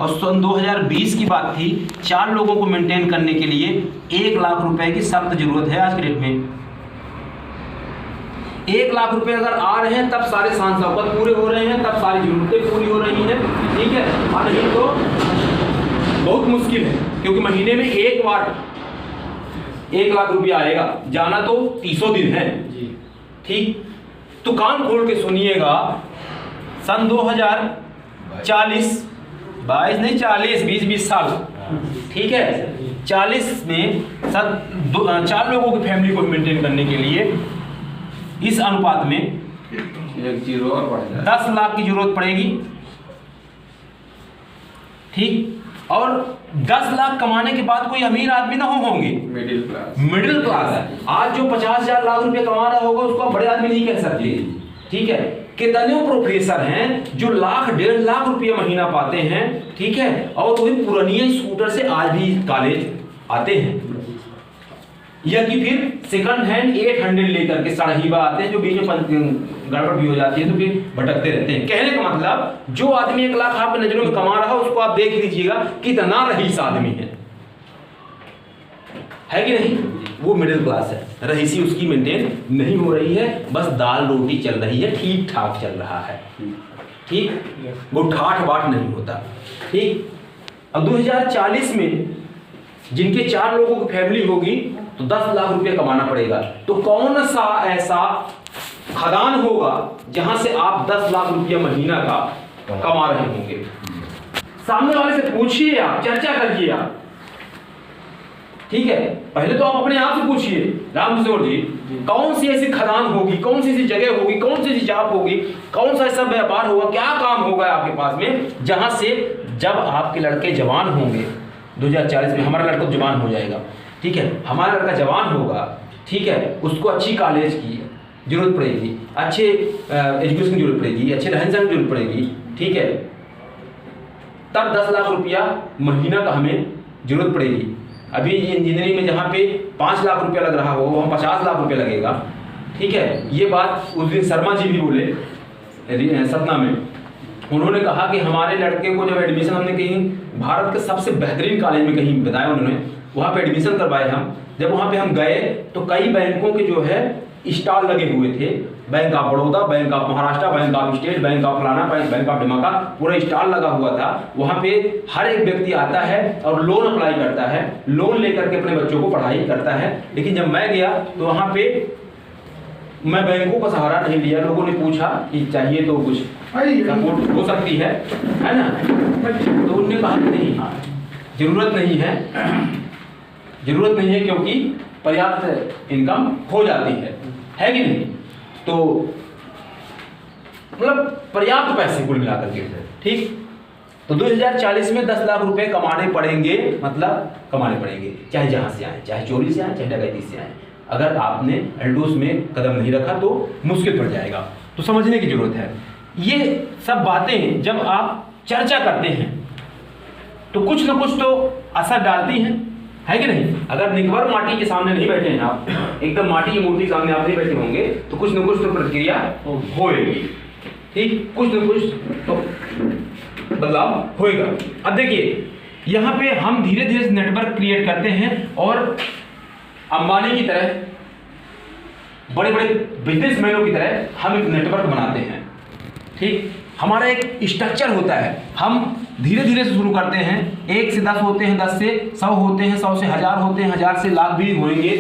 और सन 2020 की बात थी, 4 लोगों को मेंटेन करने के लिए 1 लाख रुपए की सख्त जरूरत है आज के डेट में। 1 लाख रुपए अगर आ रहे हैं तब सारे शान शौकत पूरे हो रहे हैं, तब सारी जरूरतें पूरी हो रही हैं, ठीक है। और नहीं तो बहुत मुश्किल है, क्योंकि महीने में एक बार 1 लाख रुपया आएगा, जाना तो 300 दिन है, ठीक। तो कान खोल के सुनिएगा, सन 2040 22 नहीं 40 20 साल, ठीक है, 40 में 4 लोगों की फैमिली को मेंटेन करने के लिए इस अनुपात में 10 लाख की जरूरत पड़ेगी, ठीक। और 10 लाख कमाने के बाद कोई अमीर आदमी ना होंगे, मिडिल क्लास है। आज जो 50,000 लाख रुपए कमा रहा होगा उसको आप बड़े आदमी नहीं कह सकते, ठीक है। कितने प्रोफेसर हैं जो लाख 1.5 लाख रुपया महीना पाते हैं, ठीक है, और वही पुरानी स्कूटर से आज भी कॉलेज आते हैं, या कि फिर सेकंड हैंड 800 लेकर के सड़हीबा आते हैं, जो बीच में गड़बड़ भी हो जाती है तो फिर भटकते रहते हैं। कहने का मतलब, जो आदमी 1 लाख आपकी नजरों में कमा रहा है उसको आप देख लीजिएगा कितना रईस आदमी है कि नहीं। वो मिडिल क्लास है, रईसी उसकी मेंटेन नहीं हो रही है, बस दाल रोटी चल रही है, ठीक ठाक चल रहा है, ठीक, वो ठाठ बाट नहीं होता, ठीक। अब 2040 में जिनके 4 लोगों की फैमिली होगी तो 10 लाख रुपए कमाना पड़ेगा। तो कौन सा ऐसा खदान होगा जहां से आप 10 लाख रुपया महीना का कमा रहे होंगे? सामने वाले से पूछिए, आप चर्चा करिए आप, ठीक है। पहले तो आप अपने आप से पूछिए, रामकिशोर जी, कौन सी ऐसी खदान होगी, कौन सी ऐसी जगह होगी, कौन सी ऐसी जॉब होगी, कौन सा ऐसा व्यापार होगा, क्या काम होगा आपके पास में, जहां से जब आपके लड़के जवान होंगे 2040 में, हमारा लड़का जवान हो जाएगा, ठीक है, हमारा लड़का जवान होगा, ठीक है, उसको अच्छी कॉलेज की जरूरत पड़ेगी, अच्छे एजुकेशन की जरूरत पड़ेगी, अच्छे रहन सहन की जरूरत पड़ेगी, ठीक है, तब 10 लाख रुपया महीना का हमें जरूरत पड़ेगी। अभी इंजीनियरिंग में जहाँ पे 5 लाख रुपया लग रहा हो वहाँ 50 लाख रुपया लगेगा, ठीक है। ये बात उस दिन शर्मा जी भी बोले सतना में, उन्होंने कहा कि हमारे लड़के को जब एडमिशन हमने कहीं भारत के सबसे बेहतरीन कॉलेज में कहीं बताया उन्होंने, वहाँ पे एडमिशन करवाए हम। जब वहाँ पे हम गए तो कई बैंकों के जो है स्टॉल लगे हुए थे, bank of Baroda, bank of Maharashtra, bank of state, bank of फलाना, बैंक ऑफ ढिमाका, पूरा स्टॉल लगा हुआ था। वहाँ पे हर एक व्यक्ति आता है और लोन अप्लाई करता है, लोन लेकर के अपने बच्चों को पढ़ाई करता है। लेकिन जब मैं गया तो वहाँ पे मैं बैंकों का सहारा नहीं लिया, लोगों ने पूछा कि चाहिए तो कुछ सपोर्ट हो सकती है ना, तो उन्होंने कहा नहीं, जरूरत नहीं है, जरूरत नहीं है, क्योंकि पर्याप्त इनकम हो जाती है कि नहीं। तो मतलब पर्याप्त पैसे कुल मिलाकर के, ठीक। तो 2040 में 10 लाख रुपए कमाने पड़ेंगे, मतलब कमाने पड़ेंगे, चाहे जहां से आए, चाहे चोरी से आए, चाहे डकैती से आए। अगर आपने एल्डोस में कदम नहीं रखा तो मुश्किल पड़ जाएगा। तो समझने की जरूरत है। ये सब बातें जब आप चर्चा करते हैं तो कुछ न कुछ तो असर डालती हैं, है कि नहीं। अगर निकबर माटी के सामने नहीं बैठे हैं आप, एकदम माटी की मूर्ति सामने आप नहीं बैठे होंगे, तो कुछ न कुछ तो प्रक्रिया होएगी, ठीक, कुछ न कुछ तो बदलाव होएगा। अब देखिए, यहाँ पे हम धीरे धीरे नेटवर्क क्रिएट करते हैं और अंबानी की तरह, बड़े बड़े बिजनेसमैनों की तरह हम एक नेटवर्क बनाते हैं, ठीक। हमारा एक स्ट्रक्चर होता है, हम धीरे धीरे से शुरू करते हैं, 1 से 10 होते हैं, 10 से 100 होते हैं, 100 से 1000 होते हैं, 1000 से लाख भी होंगे,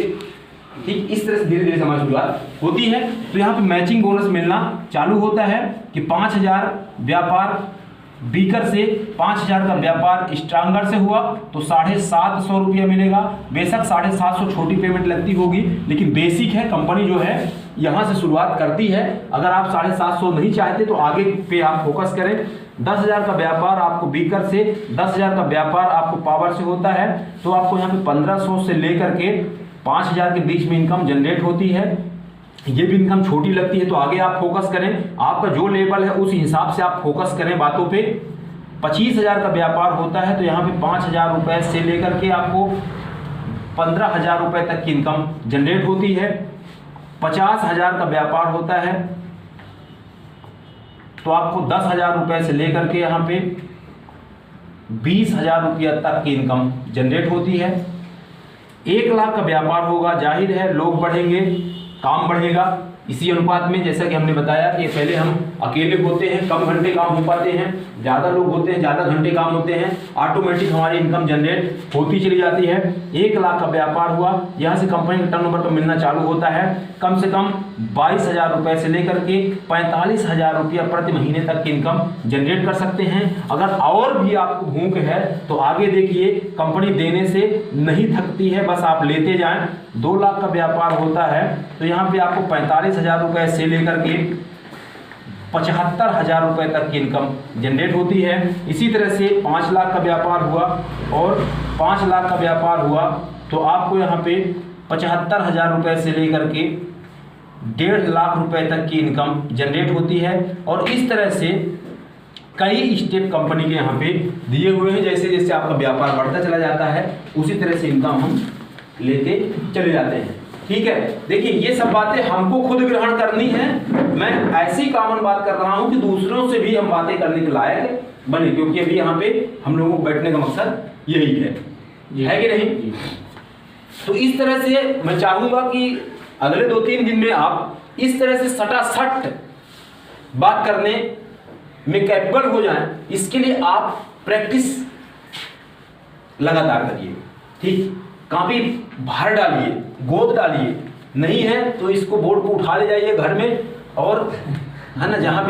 ठीक। इस तरह से धीरे धीरे हमारी शुरुआत होती है। तो यहाँ पे मैचिंग बोनस मिलना चालू होता है कि 5000 व्यापार बीकर से, 5000 का व्यापार स्ट्रांगर से हुआ तो 750 रुपया मिलेगा। बेशक 750 छोटी पेमेंट लगती होगी, लेकिन बेसिक है, कंपनी जो है यहाँ से शुरुआत करती है। अगर आप 750 नहीं चाहते तो आगे पे आप फोकस करें। 10,000 का व्यापार आपको बीकर से, 10,000 का व्यापार आपको पावर से होता है, तो आपको यहाँ पे 1500 से लेकर के 5000 के बीच में इनकम जनरेट होती है। ये भी इनकम छोटी लगती है, तो आगे आप फोकस करें, आपका जो लेवल है उस हिसाब से आप फोकस करें बातों पे। 25,000 का व्यापार होता है तो यहाँ पे 5,000 रुपये से लेकर के आपको 15,000 रुपये तक की इनकम जनरेट होती है। 50,000 का व्यापार होता है तो आपको 10,000 रुपये से लेकर के यहाँ पे 20,000 रुपया तक की इनकम जनरेट होती है। 1 लाख का व्यापार होगा, जाहिर है लोग बढ़ेंगे, काम बढ़ेगा। इसी अनुपात में जैसा कि हमने बताया कि पहले हम अकेले होते हैं, कम घंटे काम हो पाते हैं, ज़्यादा लोग होते हैं, ज़्यादा घंटे काम होते हैं, ऑटोमेटिक हमारी इनकम जनरेट होती चली जाती है। 1 लाख का व्यापार हुआ, यहाँ से कंपनी का टर्नओवर तो मिलना चालू होता है। कम से कम 22,000 रुपये से लेकर के 45,000 रुपया प्रति महीने तक की इनकम जनरेट कर सकते हैं। अगर और भी आपको भूख है तो आगे देखिए, कंपनी देने से नहीं थकती है, बस आप लेते जाएं। 2 लाख का व्यापार होता है तो यहाँ पे आपको 45,000 रुपये से लेकर के 75,000 रुपये तक की इनकम जनरेट होती है। इसी तरह से 5 लाख का व्यापार हुआ और 5 लाख का व्यापार हुआ तो आपको यहाँ पे 75,000 रुपये से लेकर के 1.5 लाख रुपए तक की इनकम जनरेट होती है। और इस तरह से कई स्टेप कंपनी के यहाँ पे दिए हुए हैं। जैसे जैसे आपका व्यापार बढ़ता चला जाता है उसी तरह से इनकम हम लेते चले जाते हैं। ठीक है, देखिए ये सब बातें हमको खुद ग्रहण करनी है। मैं ऐसी कॉमन बात कर रहा हूँ कि दूसरों से भी हम बातें करने के लायक बने, क्योंकि अभी यहाँ पे हम लोगों को बैठने का मकसद यही है कि नहीं। तो इस तरह से मैं चाहूंगा कि अगले 2-3 दिन में आप इस तरह से सटासट बात करने में कैपेबल हो जाएं। इसके लिए आप प्रैक्टिस लगातार करिए। ठीक, कॉपी भर डालिए, गोद डालिए, नहीं है तो इसको बोर्ड को उठा ले जाइए घर में, और है ना, जहाँ पे